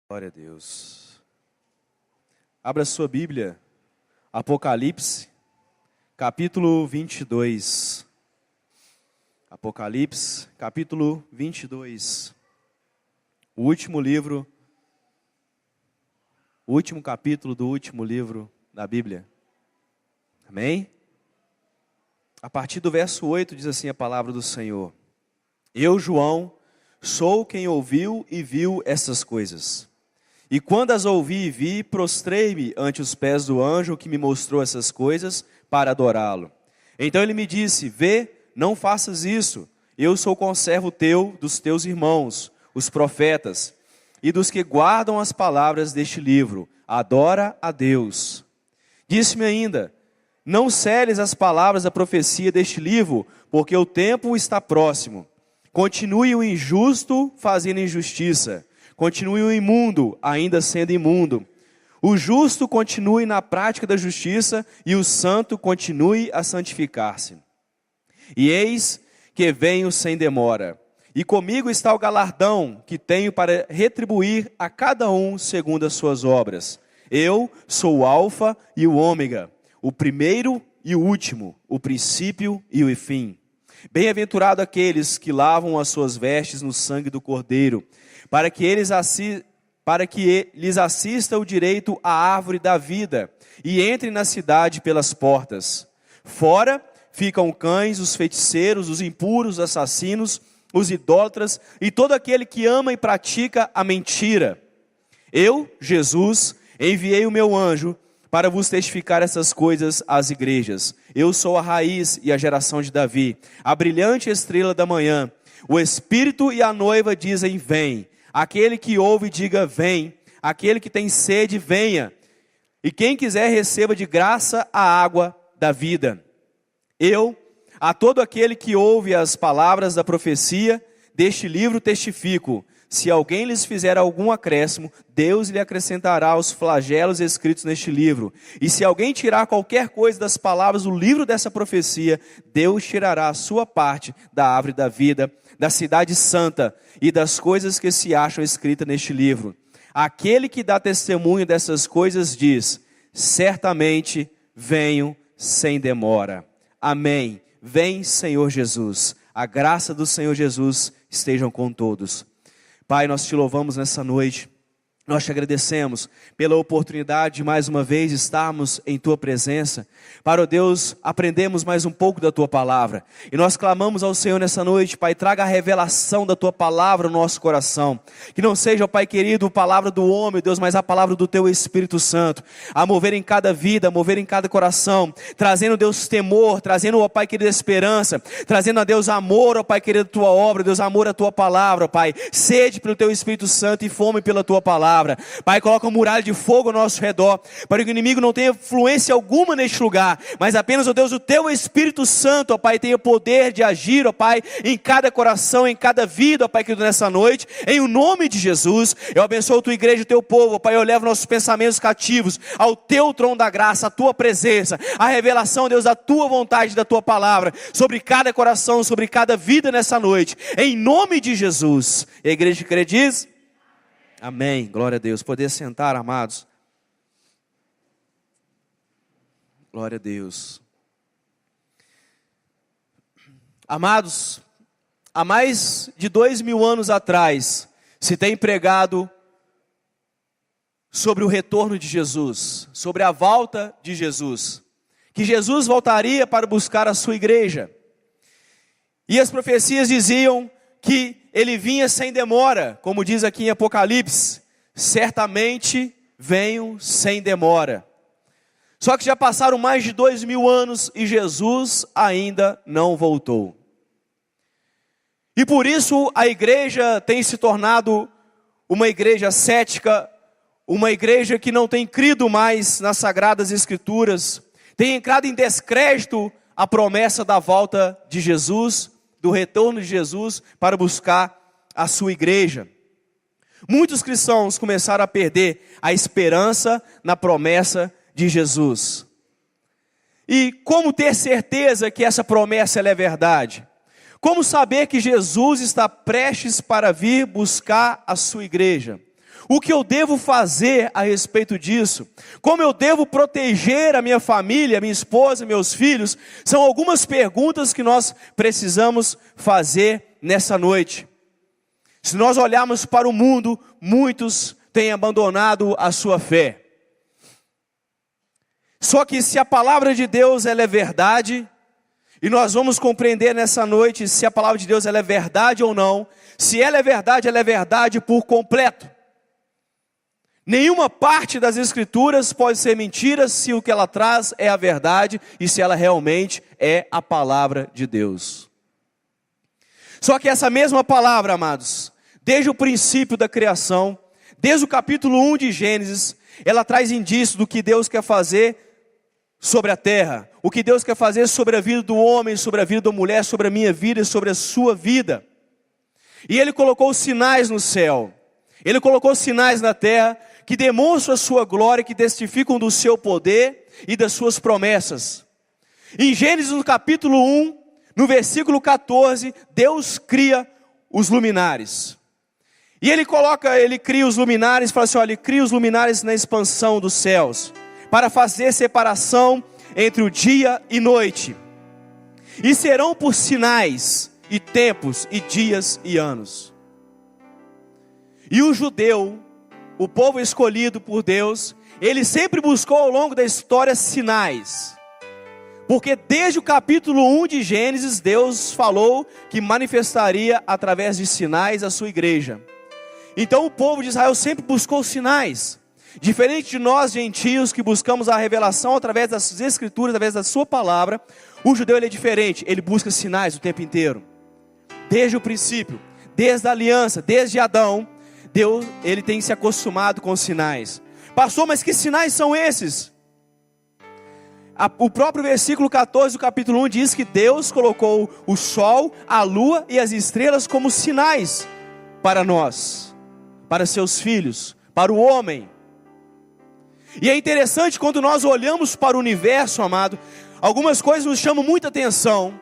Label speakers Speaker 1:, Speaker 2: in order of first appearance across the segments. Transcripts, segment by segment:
Speaker 1: Glória a Deus. Abra sua Bíblia, Apocalipse, capítulo 22. Apocalipse, capítulo 22. O último capítulo do último livro da Bíblia. Amém? A partir do verso 8 diz assim a palavra do Senhor: Eu, João, sou quem ouviu e viu essas coisas. E quando as ouvi e vi, prostrei-me ante os pés do anjo que me mostrou essas coisas para adorá-lo. Então ele me disse: Vê, não faças isso. Eu sou conservo teu, dos teus irmãos, os profetas, e dos que guardam as palavras deste livro. Adora a Deus. Disse-me ainda: Não seles as palavras da profecia deste livro, porque o tempo está próximo. Continue o injusto fazendo injustiça. Continue o imundo, ainda sendo imundo. O justo continue na prática da justiça, e o santo continue a santificar-se. E eis que venho sem demora. E comigo está o galardão que tenho para retribuir a cada um segundo as suas obras. Eu sou o Alfa e o Ômega, o primeiro e o último, o princípio e o fim. Bem-aventurado aqueles que lavam as suas vestes no sangue do Cordeiro, para que lhes assista o direito à árvore da vida, e entrem na cidade pelas portas. Fora ficam cães, os feiticeiros, os impuros, os assassinos, os idólatras, e todo aquele que ama e pratica a mentira. Eu, Jesus, enviei o meu anjo para vos testificar essas coisas às igrejas. Eu sou a raiz e a geração de Davi, a brilhante estrela da manhã. O Espírito e a noiva dizem: vem. Aquele que ouve, diga: vem. Aquele que tem sede, venha. E quem quiser, receba de graça a água da vida. Eu, a todo aquele que ouve as palavras da profecia deste livro, testifico: se alguém lhes fizer algum acréscimo, Deus lhe acrescentará os flagelos escritos neste livro. E se alguém tirar qualquer coisa das palavras do livro dessa profecia, Deus tirará a sua parte da árvore da vida, da cidade santa e das coisas que se acham escritas neste livro. Aquele que dá testemunho dessas coisas diz: certamente venho sem demora. Amém. Vem, Senhor Jesus. A graça do Senhor Jesus estejam com todos. Pai, nós te louvamos nessa noite. Nós te agradecemos pela oportunidade de mais uma vez estarmos em Tua presença. Para, ó Deus, aprendemos mais um pouco da Tua palavra. E nós clamamos ao Senhor nessa noite: Pai, traga a revelação da Tua palavra no nosso coração. Que não seja, ó Pai querido, a palavra do homem, Deus, mas a palavra do Teu Espírito Santo. A mover em cada vida, a mover em cada coração. Trazendo, Deus, temor, trazendo, ó Pai querido, esperança. Trazendo, ó Deus, amor, ó Pai querido, a Tua obra, Deus, amor à Tua palavra, ó Pai. Sede pelo Teu Espírito Santo e fome pela Tua palavra. Pai, coloca uma muralha de fogo ao nosso redor, para que o inimigo não tenha influência alguma neste lugar, mas apenas, ó Deus, o Teu Espírito Santo, ó Pai, tenha poder de agir, ó Pai, em cada coração, em cada vida, ó Pai, querido, nessa noite, em o nome de Jesus. Eu abençoo a Tua igreja e o Teu povo, ó Pai, eu levo nossos pensamentos cativos ao Teu trono da graça, a Tua presença, a revelação, ó Deus, da Tua vontade, da Tua palavra, sobre cada coração, sobre cada vida nessa noite, em nome de Jesus. E a igreja que crê diz: amém, glória a Deus. Poder sentar, amados. Glória a Deus. Amados, há mais de 2000 anos atrás, se tem pregado sobre o retorno de Jesus, sobre a volta de Jesus, que Jesus voltaria para buscar a sua igreja. E as profecias diziam que Ele vinha sem demora, como diz aqui em Apocalipse: certamente venho sem demora. Só que já passaram mais de 2000 anos e Jesus ainda não voltou. E por isso a igreja tem se tornado uma igreja cética, uma igreja que não tem crido mais nas Sagradas Escrituras, tem entrado em descrédito a promessa da volta de Jesus, do retorno de Jesus para buscar a sua igreja. Muitos cristãos começaram a perder a esperança na promessa de Jesus. E como ter certeza que essa promessa ela é verdade? Como saber que Jesus está prestes para vir buscar a sua igreja? O que eu devo fazer a respeito disso? Como eu devo proteger a minha família, a minha esposa, meus filhos? São algumas perguntas que nós precisamos fazer nessa noite. Se nós olharmos para o mundo, muitos têm abandonado a sua fé. Só que se a palavra de Deus ela é verdade, e nós vamos compreender nessa noite se a palavra de Deus ela é verdade ou não. Se ela é verdade por completo. Nenhuma parte das Escrituras pode ser mentira se o que ela traz é a verdade e se ela realmente é a palavra de Deus. Só que essa mesma palavra, amados, desde o princípio da criação, desde o capítulo 1 de Gênesis, ela traz indícios do que Deus quer fazer sobre a terra, o que Deus quer fazer sobre a vida do homem, sobre a vida da mulher, sobre a minha vida e sobre a sua vida. E Ele colocou sinais no céu, Ele colocou sinais na terra, que demonstram a sua glória, que testificam do seu poder e das suas promessas. Em Gênesis no capítulo 1, no versículo 14, Deus cria os luminares. E Ele cria os luminares, fala assim, olha, Ele cria os luminares na expansão dos céus, para fazer separação entre o dia e noite. E serão por sinais, e tempos, e dias, e anos. E o judeu, o povo escolhido por Deus, ele sempre buscou ao longo da história sinais. Porque desde o capítulo 1 de Gênesis, Deus falou que manifestaria através de sinais a sua igreja. Então o povo de Israel sempre buscou sinais. Diferente de nós, gentios, que buscamos a revelação através das Escrituras, através da sua palavra, o judeu ele é diferente, ele busca sinais o tempo inteiro. Desde o princípio, desde a aliança, desde Adão, Deus, ele tem se acostumado com os sinais. Pastor, mas que sinais são esses? O próprio versículo 14 do capítulo 1 diz que Deus colocou o sol, a lua e as estrelas como sinais para nós, para seus filhos, para o homem. E é interessante quando nós olhamos para o universo, amado, algumas coisas nos chamam muita atenção.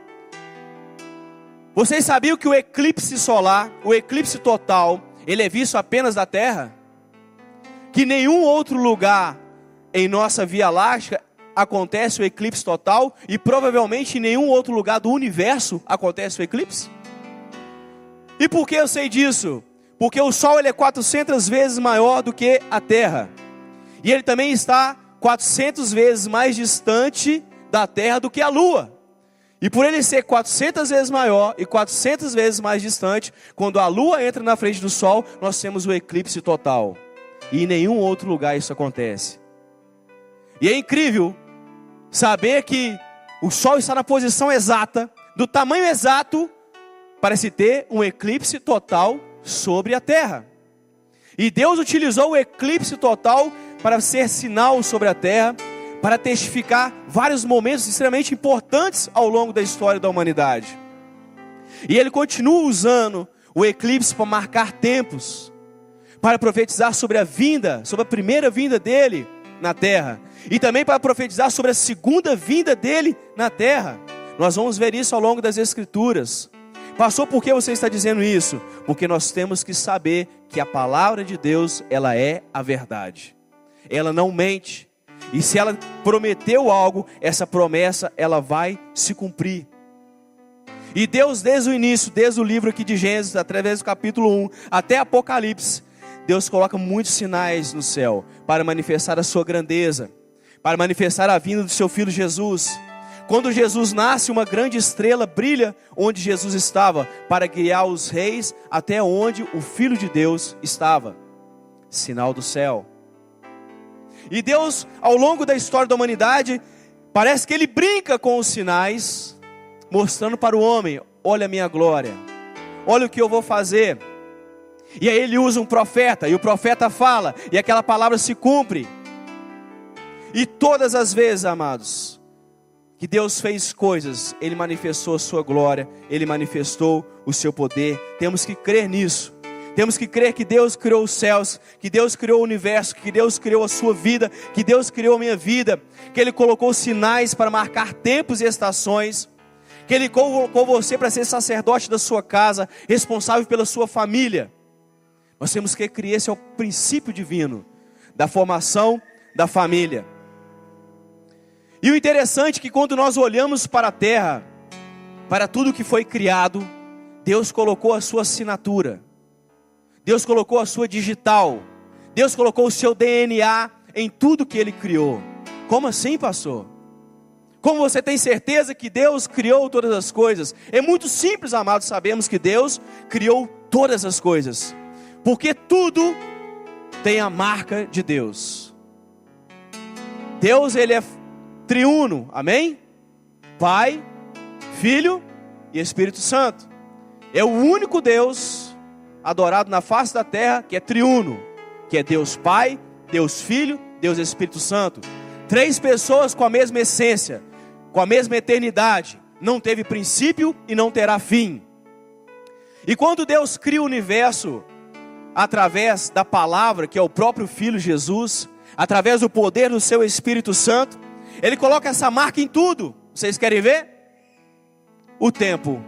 Speaker 1: Vocês sabiam que o eclipse solar, o eclipse total, ele é visto apenas da Terra? Que nenhum outro lugar em nossa Via Láctea acontece o eclipse total, e provavelmente em nenhum outro lugar do universo acontece o eclipse? E por que eu sei disso? Porque o Sol ele é 400 vezes maior do que a Terra. E ele também está 400 vezes mais distante da Terra do que a Lua. E por ele ser 400 vezes maior e 400 vezes mais distante, quando a Lua entra na frente do Sol, nós temos o eclipse total. E em nenhum outro lugar isso acontece. E é incrível saber que o Sol está na posição exata, do tamanho exato, para se ter um eclipse total sobre a Terra. E Deus utilizou o eclipse total para ser sinal sobre a Terra, para testificar vários momentos extremamente importantes ao longo da história da humanidade. E Ele continua usando o eclipse para marcar tempos, para profetizar sobre a vinda, sobre a primeira vinda dele na terra, e também para profetizar sobre a segunda vinda dele na terra. Nós vamos ver isso ao longo das Escrituras. Pastor, por que você está dizendo isso? Porque nós temos que saber que a palavra de Deus, ela é a verdade. Ela não mente. E se ela prometeu algo, essa promessa, ela vai se cumprir. E Deus, desde o início, desde o livro aqui de Gênesis, através do capítulo 1 até Apocalipse, Deus coloca muitos sinais no céu, para manifestar a sua grandeza, para manifestar a vinda do seu Filho Jesus. Quando Jesus nasce, uma grande estrela brilha onde Jesus estava, para guiar os reis até onde o Filho de Deus estava. Sinal do céu. E Deus, ao longo da história da humanidade, parece que Ele brinca com os sinais, mostrando para o homem, olha a minha glória, olha o que eu vou fazer. E aí Ele usa um profeta, e o profeta fala, e aquela palavra se cumpre. E todas as vezes, amados, que Deus fez coisas, Ele manifestou a sua glória, Ele manifestou o seu poder. Temos que crer nisso. Temos que crer que Deus criou os céus, que Deus criou o universo, que Deus criou a sua vida, que Deus criou a minha vida, que Ele colocou sinais para marcar tempos e estações, que Ele colocou você para ser sacerdote da sua casa, responsável pela sua família. Nós temos que crer, esse é o princípio divino da formação da família. E o interessante é que quando nós olhamos para a terra, para tudo que foi criado, Deus colocou a sua assinatura, Deus colocou a sua digital, Deus colocou o seu DNA em tudo que Ele criou. Como assim, pastor? Como você tem certeza que Deus criou todas as coisas? É muito simples, amados, sabemos que Deus criou todas as coisas, porque tudo tem a marca de Deus. Deus, Ele é triuno, amém? Pai, Filho e Espírito Santo. É o único Deus adorado na face da terra que é triuno, que é Deus Pai, Deus Filho, Deus Espírito Santo. 3 pessoas com a mesma essência, com a mesma eternidade. Não teve princípio e não terá fim. E quando Deus cria o universo, através da palavra, que é o próprio Filho Jesus, através do poder do seu Espírito Santo, Ele coloca essa marca em tudo. Vocês querem ver? O tempo.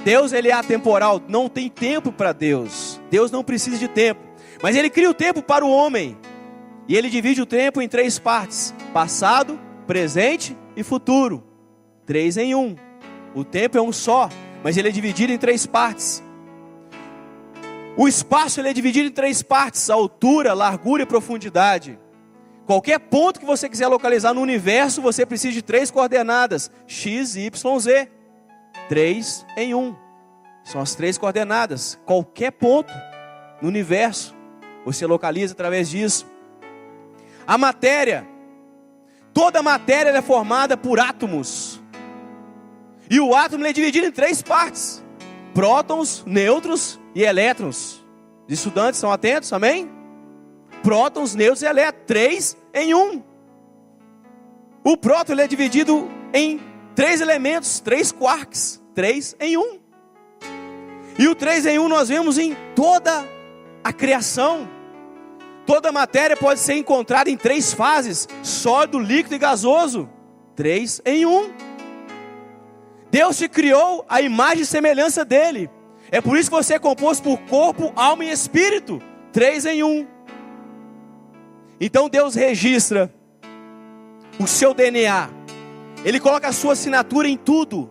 Speaker 1: Deus, Ele é atemporal, não tem tempo para Deus. Deus não precisa de tempo. Mas Ele cria o tempo para o homem. E Ele divide o tempo em 3 partes: passado, presente e futuro. 3 em 1. O tempo é um só, mas ele é dividido em 3 partes. O espaço, ele é dividido em 3 partes: altura, largura e profundidade. Qualquer ponto que você quiser localizar no universo, você precisa de 3 coordenadas: X, Y, Z. 3 em 1. São as 3 coordenadas. Qualquer ponto no universo, você localiza através disso. A matéria, toda a matéria é formada por átomos. E o átomo é dividido em 3 partes: prótons, nêutrons e elétrons. Os estudantes estão atentos, amém? Prótons, nêutrons e elétrons, 3 em 1. O próton, ele é dividido em 3 elementos, 3 quarks, 3 em 1. E o 3 em 1 nós vemos em toda a criação. Toda a matéria pode ser encontrada em 3 fases: sólido, líquido e gasoso. 3 em 1. Deus te criou a imagem e semelhança dele. É por isso que você é composto por corpo, alma e espírito. 3 em 1. Então Deus registra o seu DNA. Ele coloca a sua assinatura em tudo.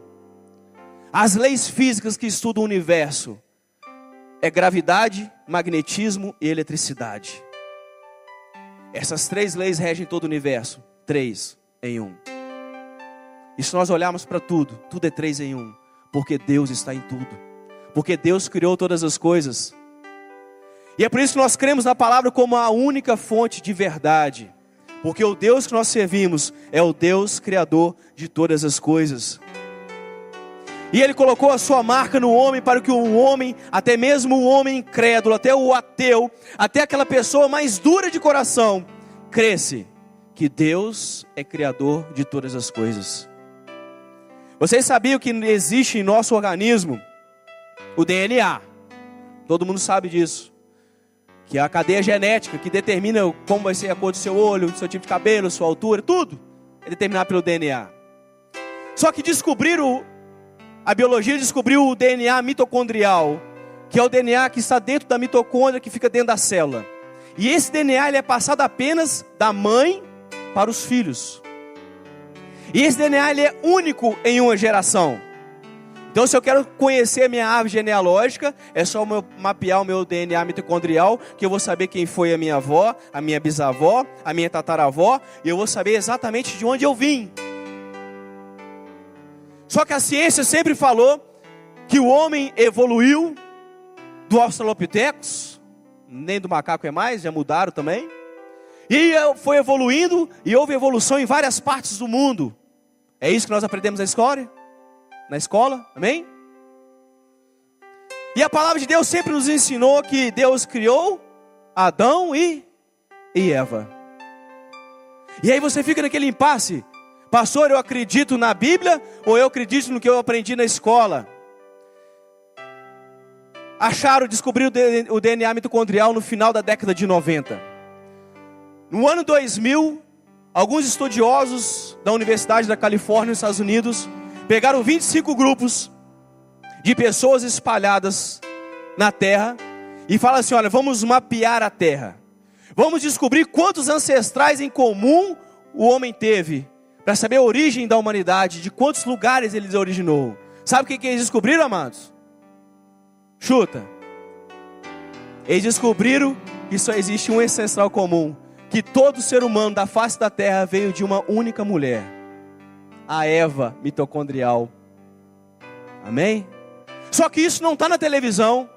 Speaker 1: As leis físicas que estudam o universo é gravidade, magnetismo e eletricidade. Essas 3 leis regem todo o universo. 3 em 1. E se nós olharmos para tudo, tudo é 3 em 1. Porque Deus está em tudo. Porque Deus criou todas as coisas. E é por isso que nós cremos na palavra como a única fonte de verdade. Porque o Deus que nós servimos é o Deus criador de todas as coisas. E Ele colocou a sua marca no homem para que o homem, até mesmo o homem incrédulo, até o ateu, até aquela pessoa mais dura de coração, cresce que Deus é criador de todas as coisas. Vocês sabiam que existe em nosso organismo o DNA? Todo mundo sabe disso. Que é a cadeia genética que determina como vai ser a cor do seu olho, do seu tipo de cabelo, sua altura, tudo é determinado pelo DNA. Só que a biologia descobriu o DNA mitocondrial, que é o DNA que está dentro da mitocôndria, que fica dentro da célula. E esse DNA ele é passado apenas da mãe para os filhos. E esse DNA ele é único em uma geração. Então, se eu quero conhecer a minha árvore genealógica, é só mapear o meu DNA mitocondrial, que eu vou saber quem foi a minha avó, a minha bisavó, a minha tataravó, e eu vou saber exatamente de onde eu vim. Só que a ciência sempre falou que o homem evoluiu do Australopithecus, nem do macaco é mais, já mudaram também. E foi evoluindo, e houve evolução em várias partes do mundo. É isso que nós aprendemos na escola, amém? E a palavra de Deus sempre nos ensinou que Deus criou Adão e Eva. E aí você fica naquele impasse: pastor, eu acredito na Bíblia ou eu acredito no que eu aprendi na escola? Descobriram o DNA mitocondrial no final da década de 90. No ano 2000, alguns estudiosos da Universidade da Califórnia, nos Estados Unidos, pegaram 25 grupos de pessoas espalhadas na terra e fala assim: olha, vamos mapear a terra. Vamos descobrir quantos ancestrais em comum o homem teve, para saber a origem da humanidade, de quantos lugares ele originou. Sabe o que eles descobriram, amados? Chuta. Eles descobriram que só existe um ancestral comum, que todo ser humano da face da terra veio de uma única mulher, a Eva mitocondrial. Amém? Só que isso não está na televisão.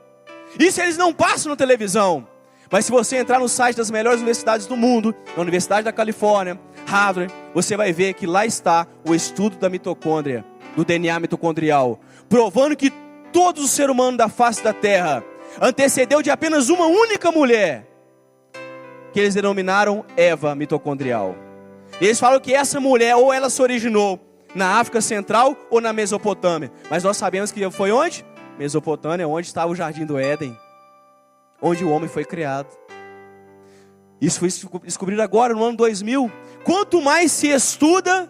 Speaker 1: Isso eles não passam na televisão. Mas se você entrar no site das melhores universidades do mundo, na Universidade da Califórnia, Harvard, você vai ver que lá está o estudo da mitocôndria, do DNA mitocondrial, provando que todo o ser humano da face da terra antecedeu de apenas uma única mulher, que eles denominaram Eva mitocondrial. E eles falam que essa mulher, ou ela se originou na África Central ou na Mesopotâmia. Mas nós sabemos que foi onde? Mesopotâmia, onde estava o Jardim do Éden, onde o homem foi criado. Isso foi descobrido agora, no ano 2000. Quanto mais se estuda,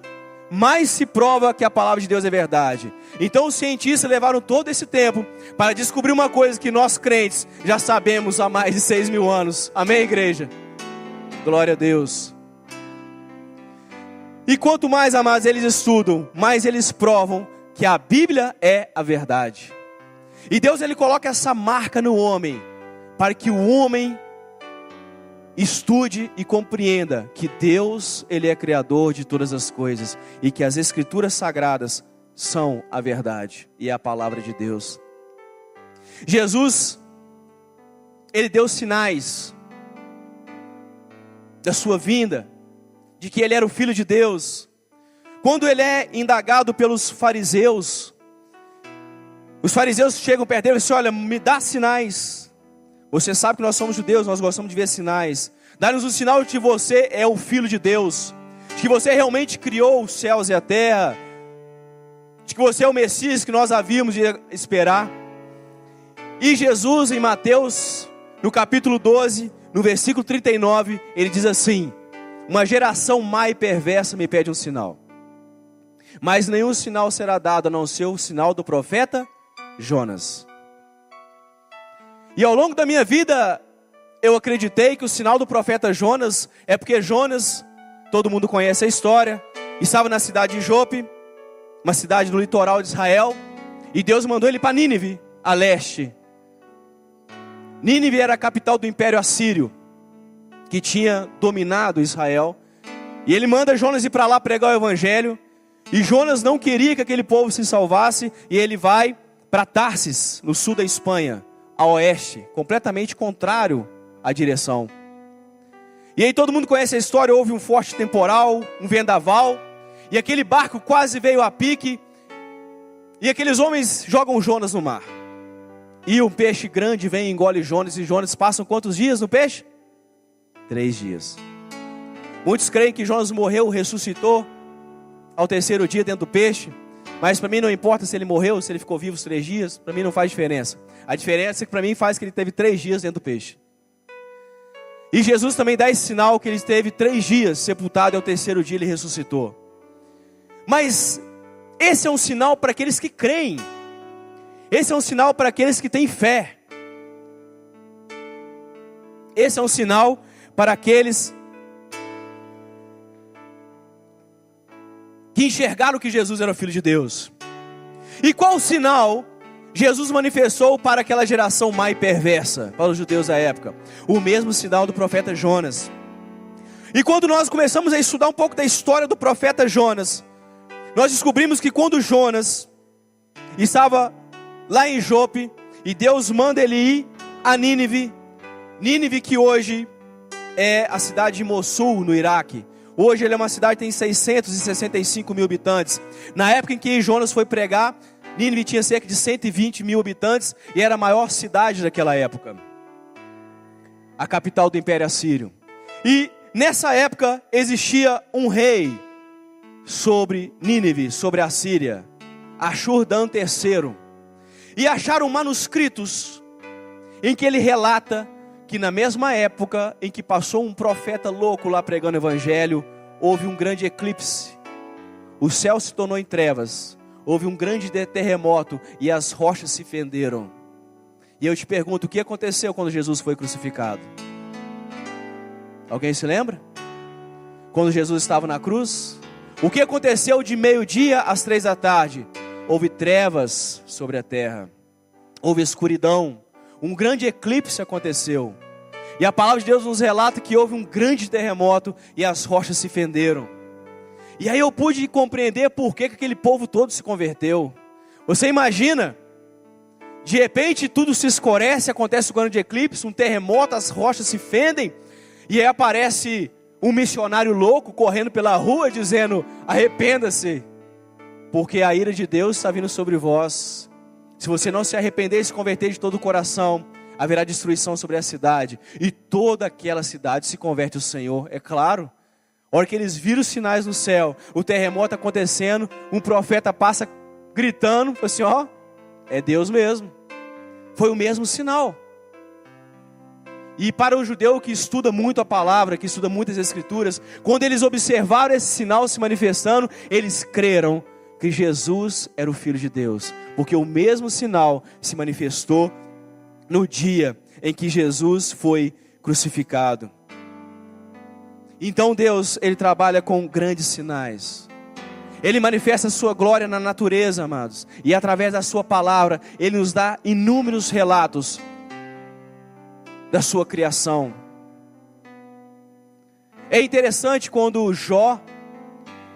Speaker 1: mais se prova que a palavra de Deus é verdade. Então os cientistas levaram todo esse tempo para descobrir uma coisa que nós crentes já sabemos há mais de 6.000 anos. Amém, igreja? Glória a Deus. E quanto mais, amados, eles estudam, mais eles provam que a Bíblia é a verdade. E Deus, ele coloca essa marca no homem, para que o homem estude e compreenda que Deus, ele é criador de todas as coisas, e que as escrituras sagradas são a verdade, e é a palavra de Deus. Jesus, ele deu sinais da sua vinda, de que ele era o Filho de Deus. Quando ele é indagado pelos fariseus, os fariseus chegam perto dele e dizem: olha, me dá sinais. Você sabe que nós somos judeus, nós gostamos de ver sinais. Dá-nos um sinal de que você é o Filho de Deus, de que você realmente criou os céus e a terra, de que você é o Messias que nós havíamos de esperar. E Jesus, em Mateus, no capítulo 12, no versículo 39, ele diz assim: uma geração má e perversa me pede um sinal, mas nenhum sinal será dado a não ser o sinal do profeta Jonas. E ao longo da minha vida, eu acreditei que o sinal do profeta Jonas é porque Jonas, todo mundo conhece a história, estava na cidade de Jope, uma cidade do litoral de Israel, e Deus mandou ele para Nínive, a leste. Nínive era a capital do Império Assírio, que tinha dominado Israel, e ele manda Jonas ir para lá pregar o evangelho, e Jonas não queria que aquele povo se salvasse, e ele vai para Tarsis, no sul da Espanha, a oeste, completamente contrário à direção. E aí todo mundo conhece a história, houve um forte temporal, um vendaval, e aquele barco quase veio a pique, e aqueles homens jogam Jonas no mar. E um peixe grande vem e engole Jonas, e Jonas passam quantos dias no peixe? 3 dias. Muitos creem que Jonas morreu, ressuscitou ao 3º dia dentro do peixe, mas para mim não importa se ele morreu, se ele ficou vivo os 3 dias, para mim não faz diferença. A diferença é que para mim faz que ele teve 3 dias dentro do peixe. E Jesus também dá esse sinal que ele esteve 3 dias sepultado e ao 3º dia ele ressuscitou. Mas esse é um sinal para aqueles que creem. Esse é um sinal para aqueles que têm fé. Esse é um sinal para aqueles que enxergaram que Jesus era o Filho de Deus. E qual sinal Jesus manifestou para aquela geração má e perversa, para os judeus da época? O mesmo sinal do profeta Jonas. E quando nós começamos a estudar um pouco da história do profeta Jonas, nós descobrimos que quando Jonas estava lá em Jope, e Deus manda ele ir a Nínive, Nínive que hoje é a cidade de Mossul, no Iraque. Hoje ele é uma cidade que tem 665 mil habitantes. Na época em que Jonas foi pregar, Nínive tinha cerca de 120 mil habitantes e era a maior cidade daquela época, a capital do Império Assírio. E nessa época existia um rei sobre Nínive, sobre a Síria, Ashur-dan III. E acharam manuscritos em que ele relata que na mesma época em que passou um profeta louco lá pregando o evangelho, houve um grande eclipse, o céu se tornou em trevas, houve um grande terremoto e as rochas se fenderam. E eu te pergunto, o que aconteceu quando Jesus foi crucificado? Alguém se lembra? Quando Jesus estava na cruz, o que aconteceu de meio-dia às 3 da tarde? Houve trevas sobre a terra, houve escuridão, um grande eclipse aconteceu. E a palavra de Deus nos relata que houve um grande terremoto e as rochas se fenderam. E aí eu pude compreender por que aquele povo todo se converteu. Você imagina, de repente tudo se escurece, acontece um grande eclipse, um terremoto, as rochas se fendem, e aí aparece um missionário louco correndo pela rua dizendo: arrependa-se, porque a ira de Deus está vindo sobre vós. Se você não se arrepender e se converter de todo o coração, haverá destruição sobre a cidade. E toda aquela cidade se converte ao Senhor. É claro, a hora que eles viram os sinais no céu, o terremoto acontecendo, um profeta passa gritando, assim, ó, é Deus mesmo. Foi o mesmo sinal. E para o judeu que estuda muito a palavra, que estuda muitas escrituras, quando eles observaram esse sinal se manifestando, eles creram que Jesus era o Filho de Deus, porque o mesmo sinal se manifestou no dia em que Jesus foi crucificado. Então Deus, Ele trabalha com grandes sinais. Ele manifesta a sua glória na natureza, amados, e através da sua palavra, Ele nos dá inúmeros relatos da sua criação. É interessante quando Jó,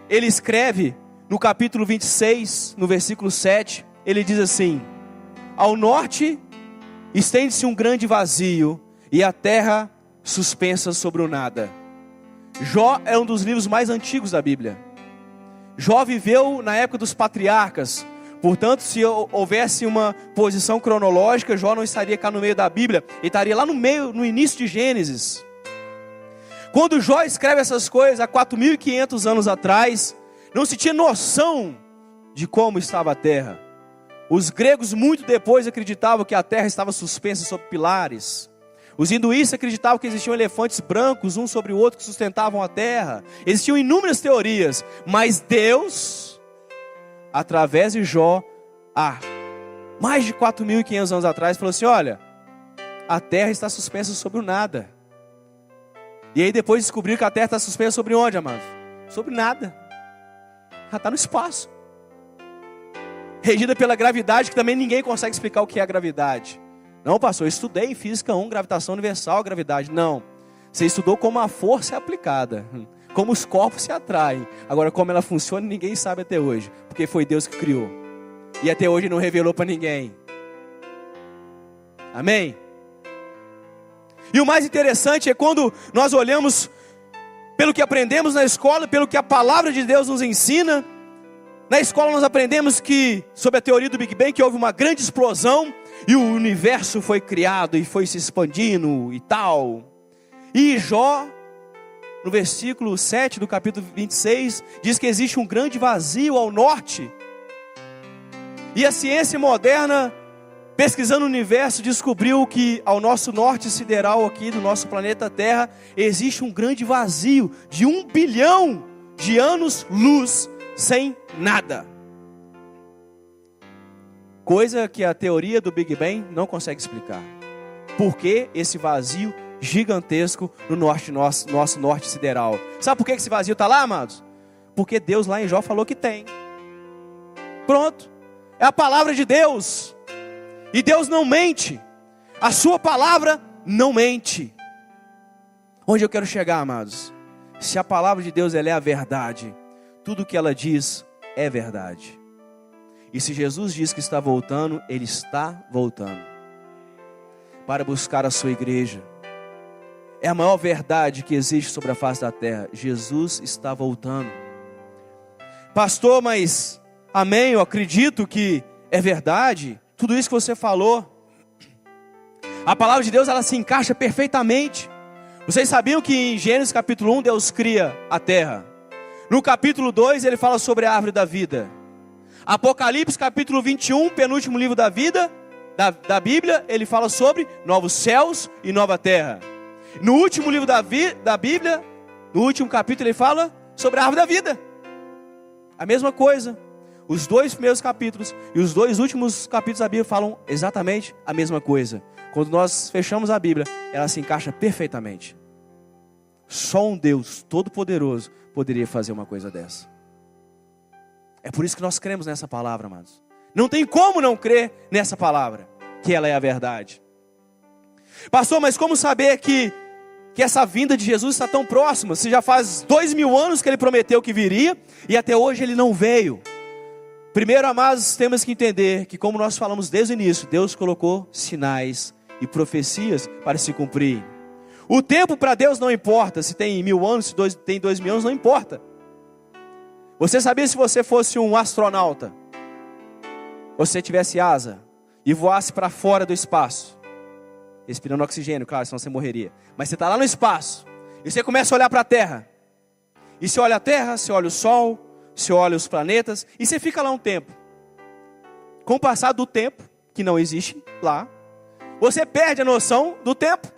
Speaker 1: ele escreve no capítulo 26, no versículo 7, ele diz assim: ao norte estende-se um grande vazio e a terra suspensa sobre o nada. Jó é um dos livros mais antigos da Bíblia. Jó viveu na época dos patriarcas. Portanto, se houvesse uma posição cronológica, Jó não estaria cá no meio da Bíblia, ele estaria lá no meio, no início de Gênesis. Quando Jó escreve essas coisas, há 4.500 anos atrás, não se tinha noção de como estava a terra. Os gregos muito depois acreditavam que a terra estava suspensa sobre pilares. Os hinduístas acreditavam que existiam elefantes brancos, um sobre o outro, que sustentavam a terra. Existiam inúmeras teorias, mas Deus, através de Jó, há mais de 4.500 anos atrás, falou assim: olha, a terra está suspensa sobre o nada. E aí depois descobriram que a terra está suspensa sobre onde, amados? Sobre nada. Ela está no espaço, regida pela gravidade, que também ninguém consegue explicar o que é a gravidade. Não, pastor, eu estudei em Física 1, gravitação universal, gravidade. Não, você estudou como a força é aplicada, como os corpos se atraem. Agora, como ela funciona, ninguém sabe até hoje, porque foi Deus que criou. E até hoje não revelou para ninguém. Amém? E o mais interessante é quando nós olhamos pelo que aprendemos na escola, pelo que a palavra de Deus nos ensina. Na escola nós aprendemos que, sobre a teoria do Big Bang, que houve uma grande explosão e o universo foi criado e foi se expandindo e tal. E Jó, no versículo 7 do capítulo 26, diz que existe um grande vazio ao norte. E a ciência moderna, pesquisando o universo, descobriu que ao nosso norte sideral aqui do nosso planeta Terra, existe um grande vazio de 1 bilhão de anos-luz sem nada. Coisa que a teoria do Big Bang não consegue explicar. Por que esse vazio gigantesco no norte, nosso norte sideral? Sabe por que esse vazio está lá, amados? Porque Deus lá em Jó falou que tem. Pronto. É a palavra de Deus. E Deus não mente. A sua palavra não mente. Onde eu quero chegar, amados? Se a palavra de Deus ela é a verdade, tudo que ela diz é verdade. E se Jesus diz que está voltando, Ele está voltando para buscar a sua igreja. É a maior verdade que existe sobre a face da terra. Jesus está voltando. Pastor, mas amém, eu acredito que é verdade tudo isso que você falou. A palavra de Deus ela se encaixa perfeitamente. Vocês sabiam que em Gênesis capítulo 1 Deus cria a terra? No capítulo 2 ele fala sobre a árvore da vida. Apocalipse capítulo 21, penúltimo livro da vida, da Bíblia, ele fala sobre novos céus e nova terra. No último livro da Bíblia, no último capítulo ele fala sobre a árvore da vida. A mesma coisa. Os 2 primeiros capítulos e os 2 últimos capítulos da Bíblia falam exatamente a mesma coisa. Quando nós fechamos a Bíblia, ela se encaixa perfeitamente. Só um Deus todo-poderoso poderia fazer uma coisa dessa. É por isso que nós cremos nessa palavra, amados. Não tem como não crer nessa palavra, que ela é a verdade. Pastor, mas como saber que essa vinda de Jesus está tão próxima? Se já faz 2000 anos que ele prometeu que viria e até hoje ele não veio. Primeiro, amados, temos que entender que, como nós falamos desde o início, Deus colocou sinais e profecias para se cumprir. O tempo para Deus não importa, se tem 1000 anos, se tem 2000 anos, não importa. Você sabia, se você fosse um astronauta, você tivesse asa e voasse para fora do espaço, respirando oxigênio, claro, senão você morreria. Mas você está lá no espaço e você começa a olhar para a Terra. E você olha a Terra, você olha o Sol, você olha os planetas e você fica lá um tempo. Com o passar do tempo, que não existe lá, você perde a noção do tempo.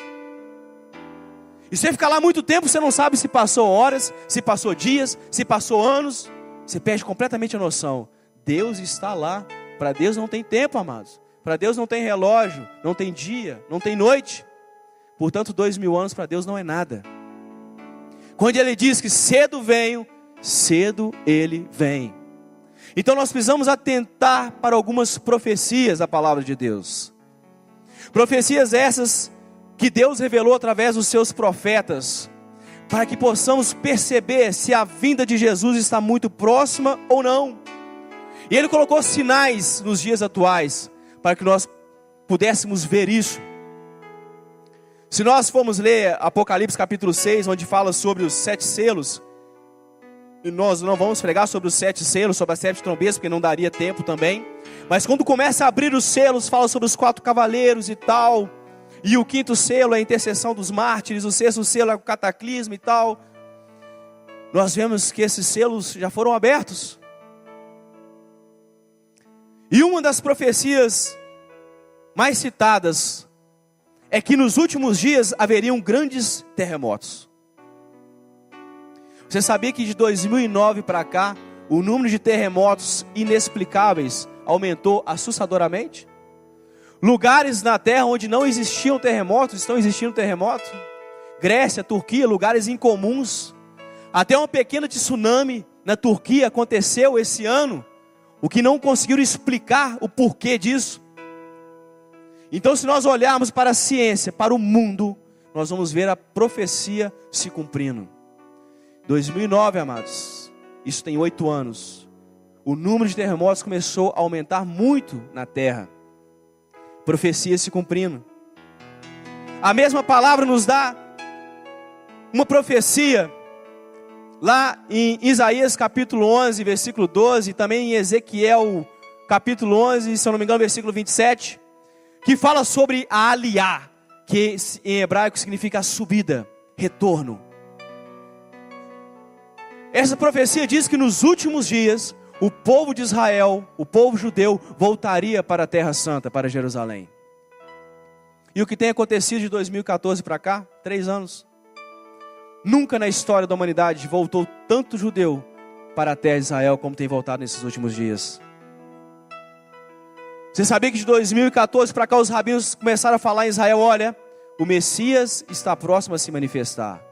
Speaker 1: E você fica lá muito tempo, você não sabe se passou horas, se passou dias, se passou anos. Você perde completamente a noção. Deus está lá. Para Deus não tem tempo, amados. Para Deus não tem relógio, não tem dia, não tem noite. Portanto, 2000 anos para Deus não é nada. Quando Ele diz que cedo venho, cedo Ele vem. Então nós precisamos atentar para algumas profecias da palavra de Deus. Profecias essas que Deus revelou através dos seus profetas, para que possamos perceber se a vinda de Jesus está muito próxima ou não. E Ele colocou sinais nos dias atuais, para que nós pudéssemos ver isso. Se nós formos ler Apocalipse capítulo 6, onde fala sobre os 7 selos, e nós não vamos pregar sobre os 7 selos, sobre as 7 trombetas, porque não daria tempo também. Mas quando começa a abrir os selos, fala sobre os 4 cavaleiros e tal. E o 5º selo é a intercessão dos mártires, o 6º selo é o cataclismo e tal. Nós vemos que esses selos já foram abertos. E uma das profecias mais citadas é que nos últimos dias haveriam grandes terremotos. Você sabia que de 2009 para cá, o número de terremotos inexplicáveis aumentou assustadoramente? Lugares na Terra onde não existiam terremotos, estão existindo terremotos. Grécia, Turquia, lugares incomuns. Até uma pequena tsunami na Turquia aconteceu esse ano, o que não conseguiram explicar o porquê disso. Então, se nós olharmos para a ciência, para o mundo, nós vamos ver a profecia se cumprindo. 2009, amados, isso tem 8 anos. O número de terremotos começou a aumentar muito na Terra. Profecia se cumprindo. A mesma palavra nos dá uma profecia lá em Isaías capítulo 11, versículo 12, e também em Ezequiel capítulo 11, se eu não me engano, versículo 27, que fala sobre a Aliá, que em hebraico significa a subida, retorno. Essa profecia diz que nos últimos dias, o povo de Israel, o povo judeu, voltaria para a Terra Santa, para Jerusalém. E o que tem acontecido de 2014 para cá? 3 anos. Nunca na história da humanidade voltou tanto judeu para a terra de Israel como tem voltado nesses últimos dias. Você sabia que de 2014 para cá os rabinos começaram a falar em Israel: olha, o Messias está próximo a se manifestar.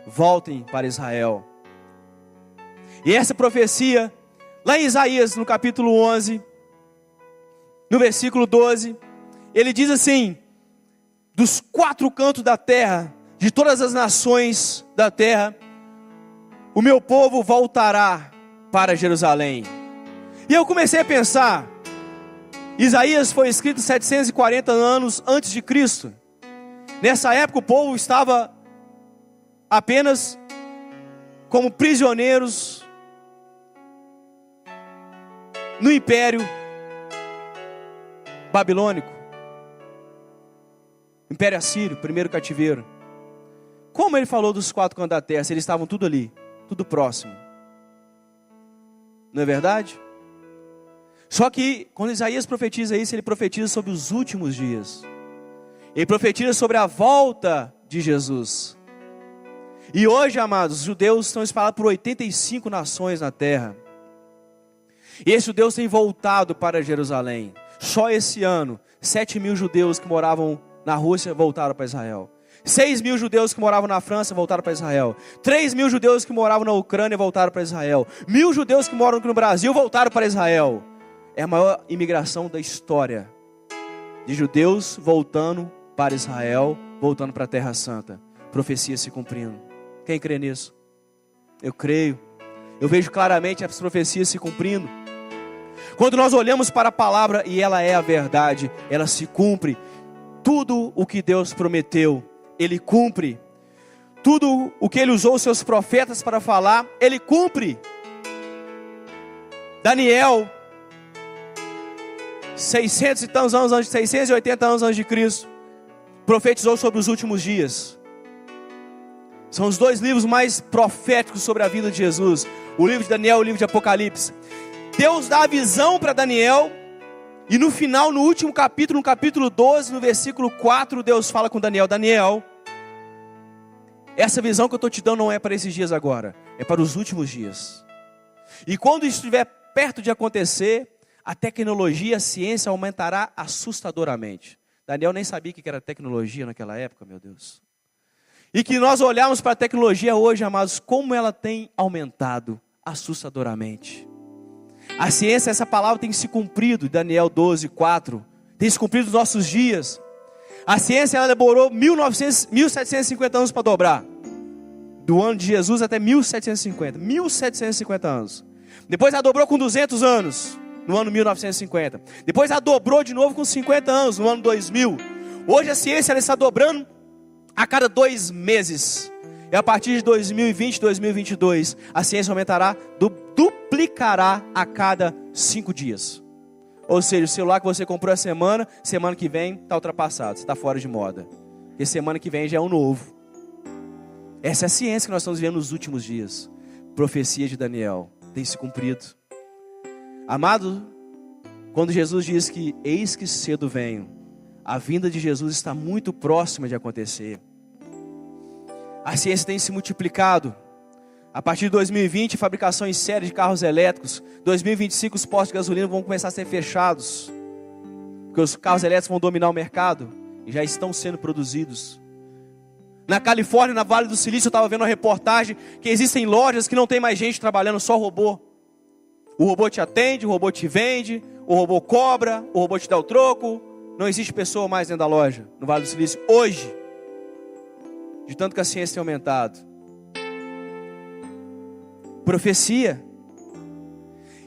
Speaker 1: Voltem para Israel. E essa profecia, lá em Isaías, no capítulo 11, no versículo 12, ele diz assim: dos 4 cantos da terra, de todas as nações da terra, o meu povo voltará para Jerusalém. E eu comecei a pensar, Isaías foi escrito 740 anos antes de Cristo. Nessa época o povo estava apenas como prisioneiros no Império Babilônico, Império Assírio, primeiro cativeiro. Como ele falou dos 4 cantos da terra, se eles estavam tudo ali, tudo próximo? Não é verdade? Só que quando Isaías profetiza isso, ele profetiza sobre os últimos dias. Ele profetiza sobre a volta de Jesus. E hoje, amados, os judeus estão espalhados por 85 nações na terra. E esses judeus têm voltado para Jerusalém. Só esse ano, 7.000 judeus que moravam na Rússia voltaram para Israel. 6.000 judeus que moravam na França voltaram para Israel. 3.000 judeus que moravam na Ucrânia voltaram para Israel. 1.000 judeus que moram aqui no Brasil voltaram para Israel. É a maior imigração da história. De judeus voltando para Israel, voltando para a Terra Santa. Profecia se cumprindo. Quem crê nisso? Eu creio. Eu vejo claramente as profecias se cumprindo. Quando nós olhamos para a palavra e ela é a verdade, ela se cumpre. Tudo o que Deus prometeu, Ele cumpre. Tudo o que Ele usou os seus profetas para falar, Ele cumpre. Daniel, 680 anos antes de Cristo, profetizou sobre os últimos dias. São os dois livros mais proféticos sobre a vida de Jesus. O livro de Daniel e o livro de Apocalipse. Deus dá a visão para Daniel. E no final, no último capítulo, no capítulo 12, no versículo 4, Deus fala com Daniel. Daniel, essa visão que eu estou te dando não é para esses dias agora. É para os últimos dias. E quando isso estiver perto de acontecer, a tecnologia, a ciência aumentará assustadoramente. Daniel nem sabia o que era tecnologia naquela época, meu Deus. E que nós olharmos para a tecnologia hoje, amados, como ela tem aumentado assustadoramente. A ciência, essa palavra tem se cumprido, Daniel 12, 4, tem se cumprido nos nossos dias. A ciência, ela demorou 1750 anos para dobrar. Do ano de Jesus até 1750 anos. Depois ela dobrou com 200 anos, no ano 1950. Depois ela dobrou de novo com 50 anos, no ano 2000. Hoje a ciência, ela está dobrando a cada 2 meses. E a partir de 2020, 2022, a ciência aumentará, duplicará a cada 5 dias. Ou seja, o celular que você comprou essa semana que vem está ultrapassado, você está fora de moda. Porque semana que vem já é um novo. Essa é a ciência que nós estamos vivendo nos últimos dias. Profecia de Daniel tem se cumprido. Amado, quando Jesus diz que eis que cedo venho, a vinda de Jesus está muito próxima de acontecer. A ciência tem se multiplicado. A partir de 2020, fabricação em série de carros elétricos. 2025, os postos de gasolina vão começar a ser fechados. Porque os carros elétricos vão dominar o mercado. E já estão sendo produzidos. Na Califórnia, na Vale do Silício, eu estava vendo uma reportagem que existem lojas que não tem mais gente trabalhando, só robô. O robô te atende, o robô te vende, o robô cobra, o robô te dá o troco. Não existe pessoa mais dentro da loja, no Vale do Silício, hoje. De tanto que a ciência tem aumentado. Profecia.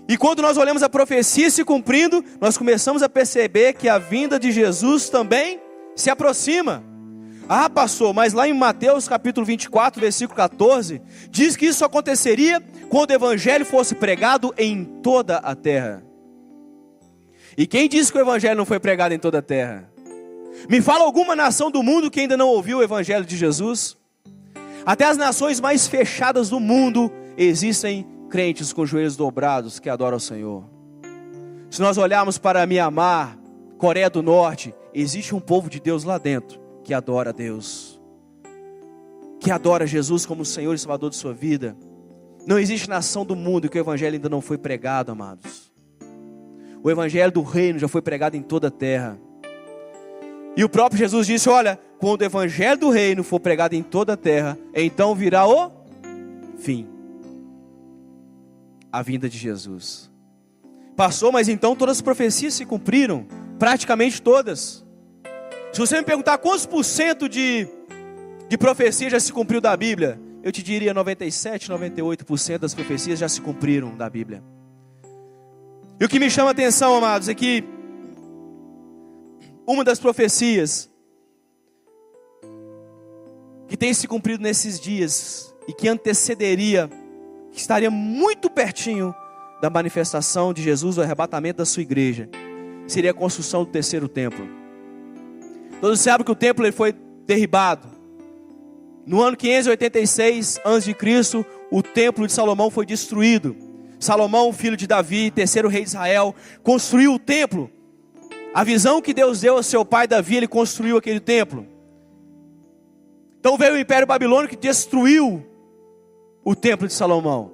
Speaker 1: E quando nós olhamos a profecia se cumprindo, nós começamos a perceber que a vinda de Jesus também se aproxima. Ah, pastor, mas lá em Mateus capítulo 24, versículo 14, diz que isso aconteceria quando o evangelho fosse pregado em toda a terra. E quem disse que o evangelho não foi pregado em toda a terra? Me fala alguma nação do mundo que ainda não ouviu o evangelho de Jesus? Até as nações mais fechadas do mundo existem crentes com joelhos dobrados que adoram o Senhor. Se nós olharmos para Mianmar, Coreia do Norte, existe um povo de Deus lá dentro que adora a Deus, que adora Jesus como o Senhor e Salvador de sua vida. Não existe nação do mundo que o evangelho ainda não foi pregado, amados. O evangelho do reino já foi pregado em toda a terra. E o próprio Jesus disse, olha, quando o evangelho do reino for pregado em toda a terra, então virá o fim. A vinda de Jesus. Passou, mas então todas as profecias se cumpriram. Praticamente todas. Se você me perguntar quantos % de profecia já se cumpriu da Bíblia, eu te diria 97, 98% das profecias já se cumpriram da Bíblia. E o que me chama a atenção, amados, é que uma das profecias que tem se cumprido nesses dias e que antecederia, que estaria muito pertinho da manifestação de Jesus, do arrebatamento da sua igreja, seria a construção do 3º templo. Todos sabem que o templo ele foi derribado. No ano 586 a.C., o templo de Salomão foi destruído. Salomão, filho de Davi, 3º rei de Israel, construiu o templo. A visão que Deus deu ao seu pai Davi, ele construiu aquele templo. Então veio o Império Babilônico que destruiu o templo de Salomão.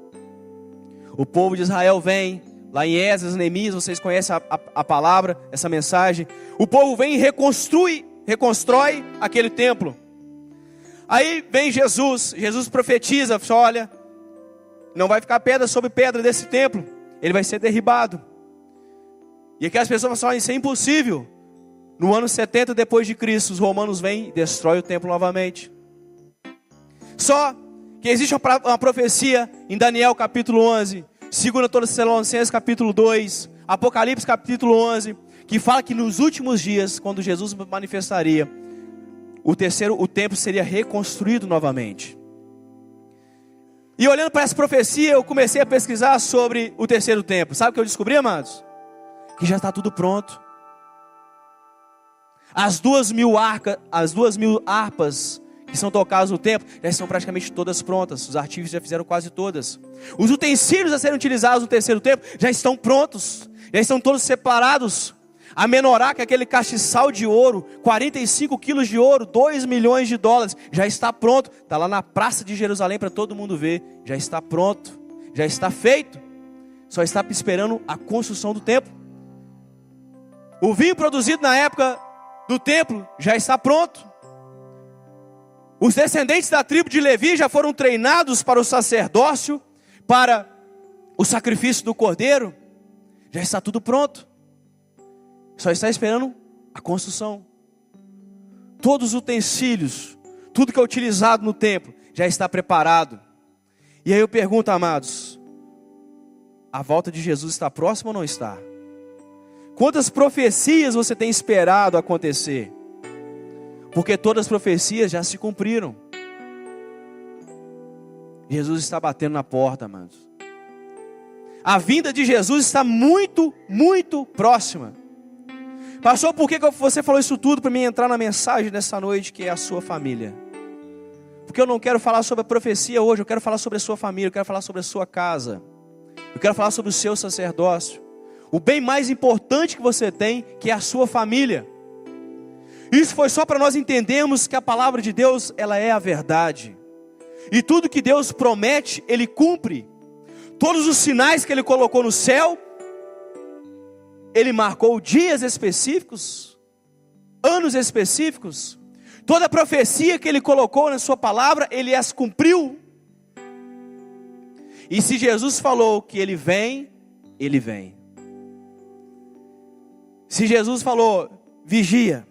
Speaker 1: O povo de Israel vem, Lá em Esdras, Neemias, vocês conhecem a palavra, essa mensagem. O povo vem e reconstrói aquele templo. Aí vem Jesus profetiza, olha, não vai ficar pedra sobre pedra desse templo, ele vai ser derribado. E aquelas pessoas falam, isso é impossível. No ano 70 depois de Cristo, os romanos vêm e destroem o templo novamente. Só que existe uma profecia em Daniel capítulo 11, 2 Tessalonicenses capítulo 2, Apocalipse capítulo 11, que fala que nos últimos dias, quando Jesus manifestaria, o templo seria reconstruído novamente. E olhando para essa profecia, eu comecei a pesquisar sobre o terceiro templo. Sabe o que eu descobri, amados? Que já está tudo pronto. As 2.000 harpas que são tocadas no templo já estão praticamente todas prontas. Os artífices já fizeram quase todas. Os utensílios a serem utilizados no terceiro templo já estão prontos. Já estão todos separados. A menorá, que é aquele castiçal de ouro, 45 quilos de ouro, 2 milhões de dólares, já está pronto. Está lá na praça de Jerusalém para todo mundo ver. Já está pronto. Já está feito. Só está esperando a construção do templo. O vinho produzido na época do templo já está pronto. Os descendentes da tribo de Levi já foram treinados para o sacerdócio, para o sacrifício do cordeiro. Já está tudo pronto. Só está esperando a construção. Todos os utensílios, tudo que é utilizado no templo, já está preparado. E aí eu pergunto, amados, a volta de Jesus está próxima ou não está? Quantas profecias você tem esperado acontecer? Porque todas as profecias já se cumpriram. Jesus está batendo na porta, amados. A vinda de Jesus está muito, muito próxima. Pastor, por que você falou isso tudo para mim entrar na mensagem dessa noite, que é a sua família? Porque eu não quero falar sobre a profecia hoje, eu quero falar sobre a sua família, eu quero falar sobre a sua casa. Eu quero falar sobre o seu sacerdócio. O bem mais importante que você tem, que é a sua família. Isso foi só para nós entendermos que a palavra de Deus, ela é a verdade. E tudo que Deus promete, Ele cumpre. Todos os sinais que Ele colocou no céu, Ele marcou dias específicos, anos específicos. Toda a profecia que Ele colocou na sua palavra, Ele as cumpriu. E se Jesus falou que Ele vem, Ele vem. Se Jesus falou, vigia,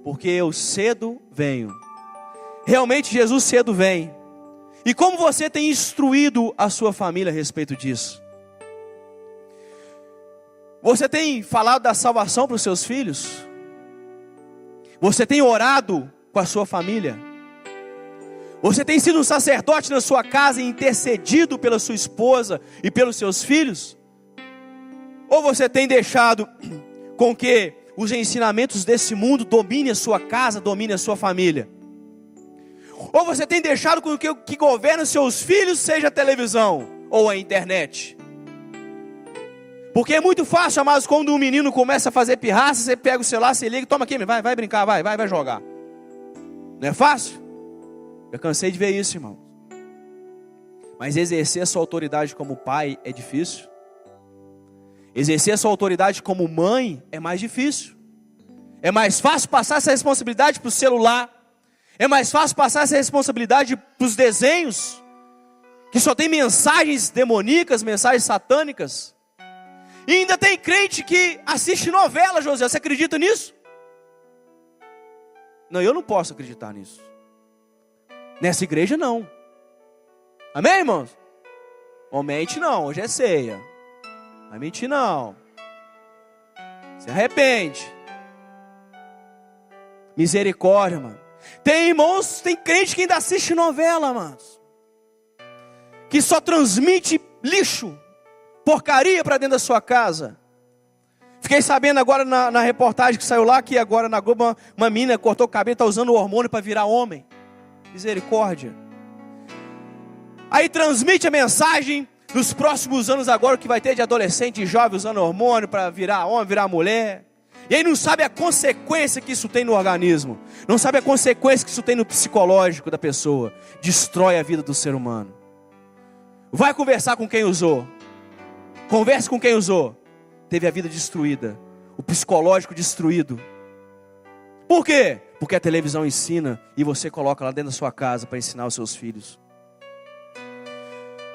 Speaker 1: porque eu cedo venho. Realmente Jesus cedo vem. E como você tem instruído a sua família a respeito disso? Você tem falado da salvação para os seus filhos? Você tem orado com a sua família? Você tem sido um sacerdote na sua casa e intercedido pela sua esposa e pelos seus filhos? Ou você tem deixado com que os ensinamentos desse mundo dominem a sua casa, dominem a sua família? Ou você tem deixado com que o que governa seus filhos seja a televisão ou a internet? Porque é muito fácil, amados, quando um menino começa a fazer pirraça, você pega o celular, você liga, toma aqui, vai brincar, vai jogar. Não é fácil? Eu cansei de ver isso, irmão. Mas exercer a sua autoridade como pai é difícil. Exercer a sua autoridade como mãe é mais difícil. É mais fácil passar essa responsabilidade para o celular. É mais fácil passar essa responsabilidade para os desenhos, que só tem mensagens demoníacas, mensagens satânicas. E ainda tem crente que assiste novela, José. Você acredita nisso? Não, eu não posso acreditar nisso. Nessa igreja não. Amém, irmãos? Mente não, hoje é ceia. Vai mentir não. Se arrepende. Misericórdia, mano. Tem irmãos, tem crente que ainda assiste novela, mano, que só transmite lixo, porcaria para dentro da sua casa. Fiquei sabendo agora na reportagem que saiu lá, que agora na Globo uma menina cortou o cabelo, está usando o hormônio para virar homem. Misericórdia. Aí transmite a mensagem nos próximos anos agora, que vai ter de adolescente e jovem usando hormônio para virar homem, virar mulher. E aí não sabe a consequência que isso tem no organismo. Não sabe a consequência que isso tem no psicológico da pessoa. Destrói a vida do ser humano. Vai conversar com quem usou. Converse com quem usou. Teve a vida destruída, o psicológico destruído. Por quê? Porque a televisão ensina e você coloca lá dentro da sua casa para ensinar os seus filhos.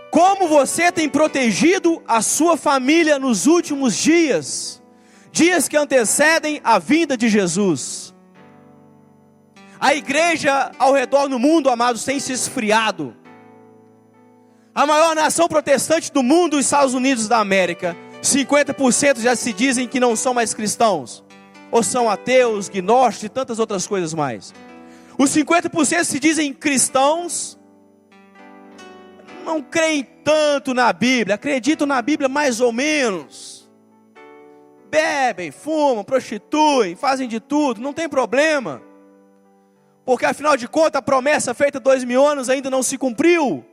Speaker 1: Como você tem protegido a sua família nos últimos dias? Dias que antecedem a vinda de Jesus. A igreja ao redor do mundo, amados, tem se esfriado. A maior nação protestante do mundo, os Estados Unidos da América, 50% já se dizem que não são mais cristãos. Ou são ateus, gnósticos e tantas outras coisas mais. Os 50% se dizem cristãos, não creem tanto na Bíblia, acreditam na Bíblia mais ou menos. Bebem, fumam, prostituem, fazem de tudo, não tem problema. Porque afinal de contas a promessa feita 2000 anos ainda não se cumpriu.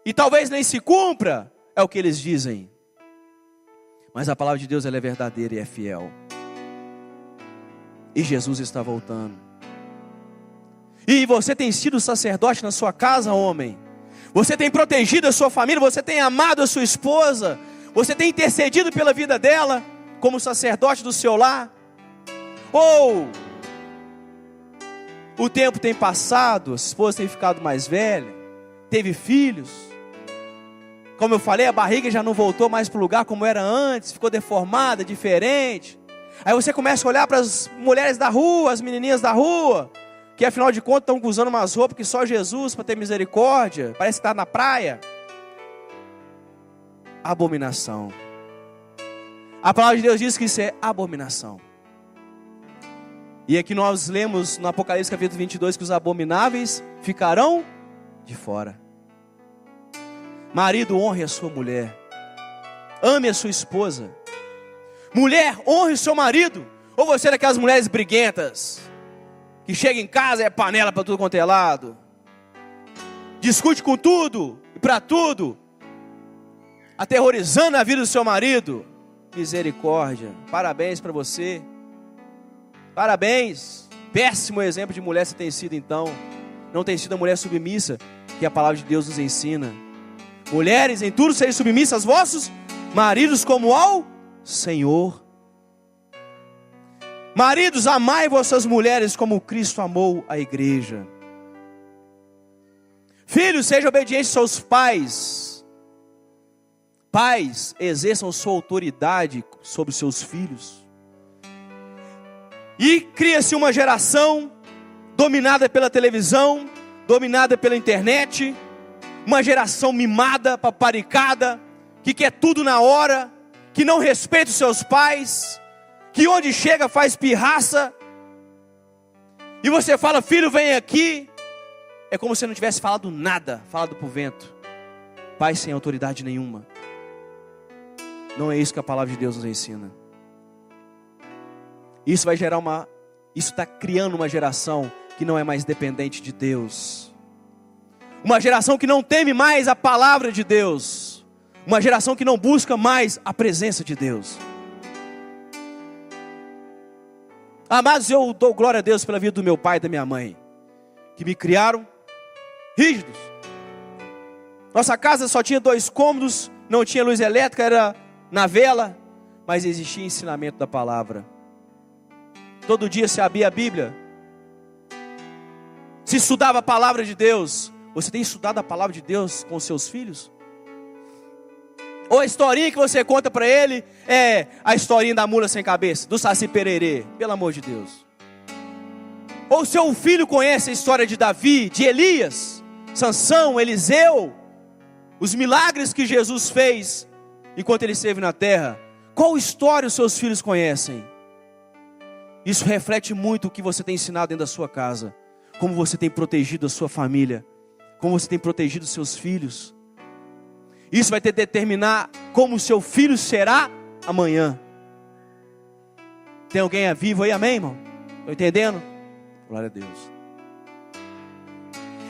Speaker 1: E talvez nem se cumpra, é o que eles dizem. Mas a palavra de Deus ela é verdadeira e é fiel. E Jesus está voltando. E você tem sido sacerdote na sua casa, homem. Você tem protegido a sua família, você tem amado a sua esposa, você tem intercedido pela vida dela, como sacerdote do seu lar. Ou o tempo tem passado, a sua esposa tem ficado mais velha, teve filhos. Como eu falei, a barriga já não voltou mais para o lugar como era antes, ficou deformada, diferente. Aí você começa a olhar para as mulheres da rua, as menininhas da rua, que afinal de contas estão usando umas roupas que só Jesus para ter misericórdia, parece que está na praia. Abominação. A palavra de Deus diz que isso é abominação. E aqui nós lemos no Apocalipse capítulo 22 que os abomináveis ficarão de fora. Marido, honre a sua mulher. Ame a sua esposa. Mulher, honre o seu marido. Ou você é daquelas mulheres briguentas, que chega em casa e é panela para tudo quanto é lado. Discute com tudo e para tudo. Aterrorizando a vida do seu marido. Misericórdia. Parabéns para você. Parabéns. Péssimo exemplo de mulher você tem sido então. Não tem sido a mulher submissa que a palavra de Deus nos ensina. Mulheres, em tudo sejam submissas aos vossos maridos como ao Senhor. Maridos, amai vossas mulheres como Cristo amou a igreja. Filhos, sejam obedientes aos seus pais. Pais, exerçam sua autoridade sobre seus filhos. E cria-se uma geração dominada pela televisão, dominada pela internet, uma geração mimada, paparicada, que quer tudo na hora, que não respeita os seus pais, que onde chega faz pirraça. E você fala, filho, vem aqui. É como se não tivesse falado nada, falado pro vento. Pai sem autoridade nenhuma. Não é isso que a palavra de Deus nos ensina. Isso vai gerar isso está criando uma geração que não é mais dependente de Deus. Uma geração que não teme mais a palavra de Deus. Uma geração que não busca mais a presença de Deus. Amados, eu dou glória a Deus pela vida do meu pai e da minha mãe, que me criaram rígidos. Nossa casa só tinha 2 cômodos, não tinha luz elétrica, era na vela, mas existia ensinamento da palavra. Todo dia se abria a Bíblia, se estudava a palavra de Deus. Você tem estudado a palavra de Deus com seus filhos? Ou a historinha que você conta para ele é a historinha da mula sem cabeça, do Saci Pererê, pelo amor de Deus. Ou seu filho conhece a história de Davi, de Elias, Sansão, Eliseu, os milagres que Jesus fez enquanto ele esteve na terra. Qual história os seus filhos conhecem? Isso reflete muito o que você tem ensinado dentro da sua casa, como você tem protegido a sua família, como você tem protegido os seus filhos. Isso vai determinar como o seu filho será amanhã. Tem alguém vivo aí, amém, irmão? Estão entendendo? Glória a Deus.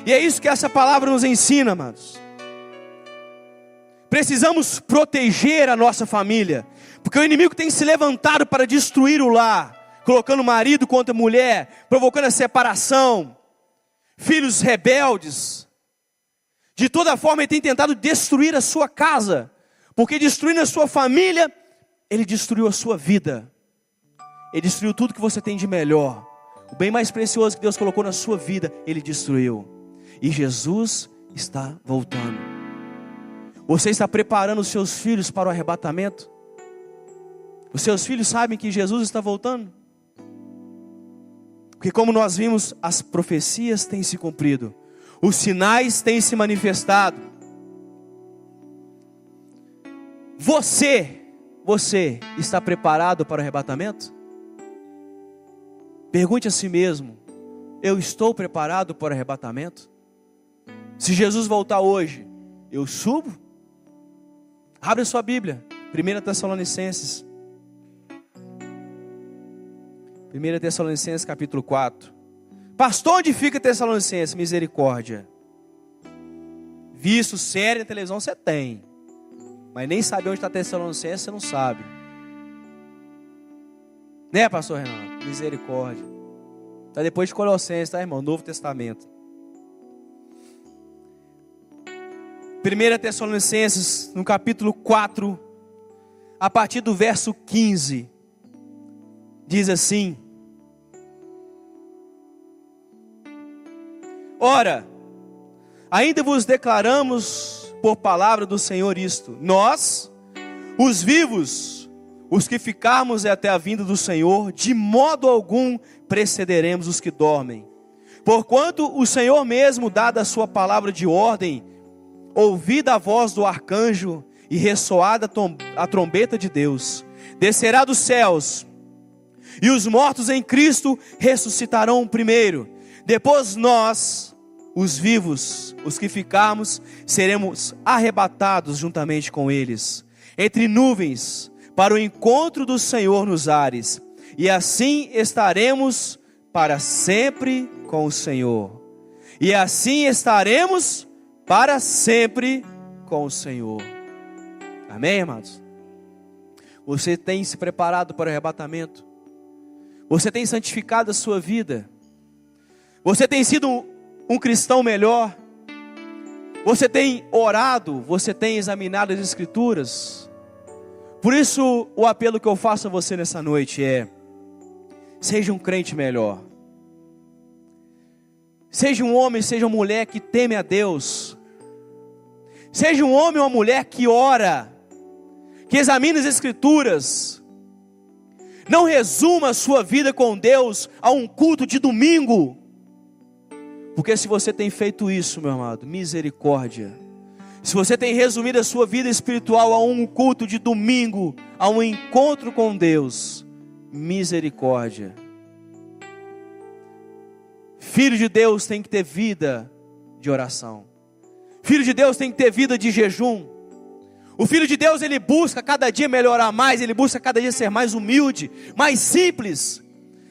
Speaker 1: E é isso que essa palavra nos ensina, amados. Precisamos proteger a nossa família, porque o inimigo tem se levantado para destruir o lar, colocando marido contra mulher, provocando a separação, filhos rebeldes. De toda forma, ele tem tentado destruir a sua casa, porque destruindo a sua família, ele destruiu a sua vida. Ele destruiu tudo que você tem de melhor. O bem mais precioso que Deus colocou na sua vida, ele destruiu. E Jesus está voltando. Você está preparando os seus filhos para o arrebatamento? Os seus filhos sabem que Jesus está voltando? Porque como nós vimos, as profecias têm se cumprido. Os sinais têm se manifestado. Você está preparado para o arrebatamento? Pergunte a si mesmo: eu estou preparado para o arrebatamento? Se Jesus voltar hoje, eu subo? Abre a sua Bíblia, 1 Tessalonicenses. 1 Tessalonicenses capítulo 4. Pastor, onde fica Tessalonicenses? Misericórdia. Visto série na televisão você tem, mas nem sabe onde está Tessalonicenses você não sabe. Né, pastor Renato? Misericórdia. Está depois de Colossenses, tá, irmão? Novo Testamento. 1 Tessalonicenses, no capítulo 4, a partir do verso 15, diz assim: ora, ainda vos declaramos por palavra do Senhor isto: nós, os vivos, os que ficarmos até a vinda do Senhor, de modo algum precederemos os que dormem. Porquanto o Senhor mesmo, dada a sua palavra de ordem, ouvida a voz do arcanjo e ressoada a trombeta de Deus, descerá dos céus, e os mortos em Cristo ressuscitarão primeiro. Depois nós, os vivos, os que ficarmos, seremos arrebatados juntamente com eles, entre nuvens, para o encontro do Senhor nos ares, e assim estaremos para sempre com o Senhor. E assim estaremos para sempre com o Senhor. Amém, irmãos? Você tem se preparado para o arrebatamento? Você tem santificado a sua vida? Você tem sido um cristão melhor? Você tem orado? Você tem examinado as Escrituras? Por isso, o apelo que eu faço a você nessa noite é: seja um crente melhor. Seja um homem, seja uma mulher que teme a Deus. Seja um homem ou uma mulher que ora, que examina as Escrituras. Não resuma a sua vida com Deus a um culto de domingo. Porque se você tem feito isso, meu amado, misericórdia. Se você tem resumido a sua vida espiritual a um culto de domingo, a um encontro com Deus, misericórdia. Filho de Deus tem que ter vida de oração. Filho de Deus tem que ter vida de jejum. O filho de Deus, ele busca cada dia melhorar mais, ele busca cada dia ser mais humilde, mais simples.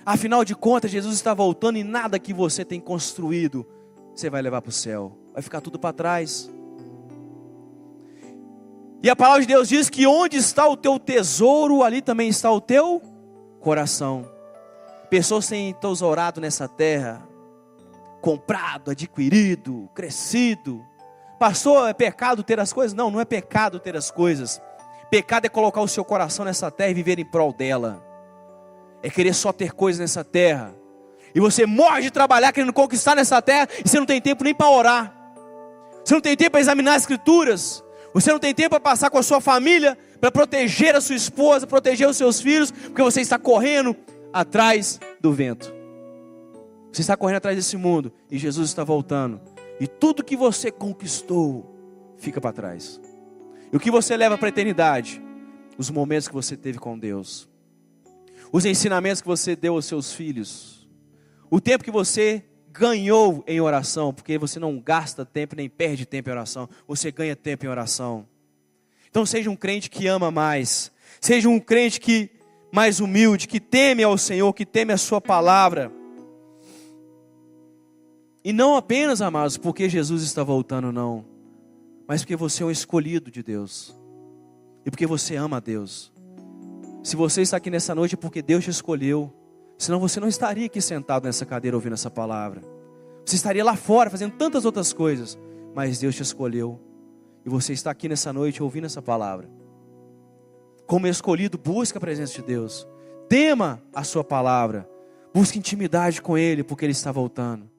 Speaker 1: Afinal de contas, Jesus está voltando e nada que você tem construído você vai levar para o céu. Vai ficar tudo para trás. E a palavra de Deus diz que onde está o teu tesouro, ali também está o teu coração. Pessoas têm tesourado nessa terra, comprado, adquirido, crescido. Pastor, é pecado ter as coisas? Não, não é pecado ter as coisas. Pecado é colocar o seu coração nessa terra e viver em prol dela. É querer só ter coisas nessa terra. E você morre de trabalhar querendo conquistar nessa terra e você não tem tempo nem para orar. Você não tem tempo para examinar as Escrituras. Você não tem tempo para passar com a sua família, para proteger a sua esposa, proteger os seus filhos, porque você está correndo atrás do vento. Você está correndo atrás desse mundo e Jesus está voltando. E tudo que você conquistou fica para trás. E o que você leva para a eternidade? Os momentos que você teve com Deus. Os ensinamentos que você deu aos seus filhos. O tempo que você ganhou em oração. Porque você não gasta tempo nem perde tempo em oração. Você ganha tempo em oração. Então seja um crente que ama mais. Seja um crente que mais humilde, que teme ao Senhor, que teme a sua palavra. E não apenas, amados, porque Jesus está voltando, não. Mas porque você é um escolhido de Deus. E porque você ama a Deus. Se você está aqui nessa noite é porque Deus te escolheu. Senão você não estaria aqui sentado nessa cadeira ouvindo essa palavra. Você estaria lá fora fazendo tantas outras coisas. mas Deus te escolheu. E você está aqui nessa noite ouvindo essa palavra. Como escolhido, busque a presença de Deus. Tema a sua palavra. Busque intimidade com Ele, porque Ele está voltando.